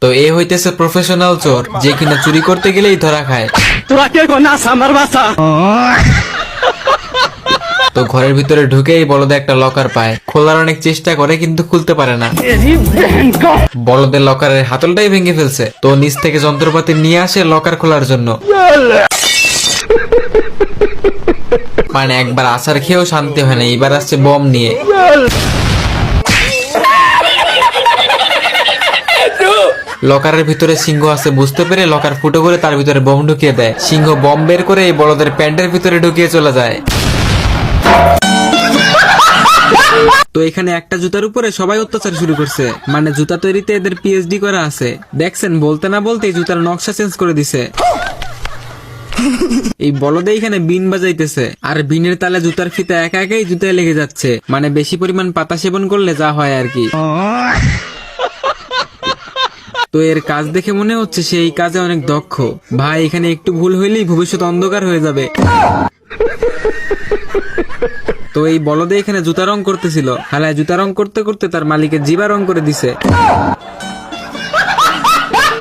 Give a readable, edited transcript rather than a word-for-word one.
তো এ হইতেছে প্রফেশনাল চোর, যে কিনা চুরি করতে গেলেই ধরা খায়। তো ঘরের ভিতরে ঢুকেই বলদে একটা লকার পায়, খোলার অনেক চেষ্টা করে কিন্তু খুলতে পারে না। বলদের লকারের হাতলটাই ভেঙে ফেলছে। তো নিচ থেকে যন্ত্রপাতি নিয়ে আসে লকার খোলার জন্য। মানে একবার আছাড় খেয়েও শান্তি হয় না, এবার আসছে বম নিয়ে। লকারের ভিতরে সিংহ আছে বুঝতে পেরে লকার ফুটো করে তার ভিতরে বম ঢুকিয়ে দেয়। সিংহ বম বের করে এই বলদের প্যান্টের ভিতরে ঢুকিয়ে চলে যায়। তো এখানে একটা জুতার উপরে সবাই অত্যাচার শুরু করছে। মানে জুতা তৈরিতে এদের পিএইচডি করা আছে। দেখছেন, বলতে না বলতে জুতার নকশা চেঞ্জ করে দিছে। এই বলদে এখানে বিন বাজাইতেছে, আর বিনের তালে জুতার ফিতা একা একাই জুতায় লেগে যাচ্ছে। মানে বেশি পরিমাণ পাতা সেবন করলে যা হয় আর কি। তো এর কাজ দেখে মনে হচ্ছে সে এই কাজে অনেক দক্ষ। ভাই, এখানে একটু ভুল হইলেই ভবিষ্যৎ অন্ধকার হয়ে যাবে। তো এই বলদে এখানে জুতা রং করতেছিল। হালায় জুতা রং করতে করতে তার মালিকের জিবা রং করে দিছে।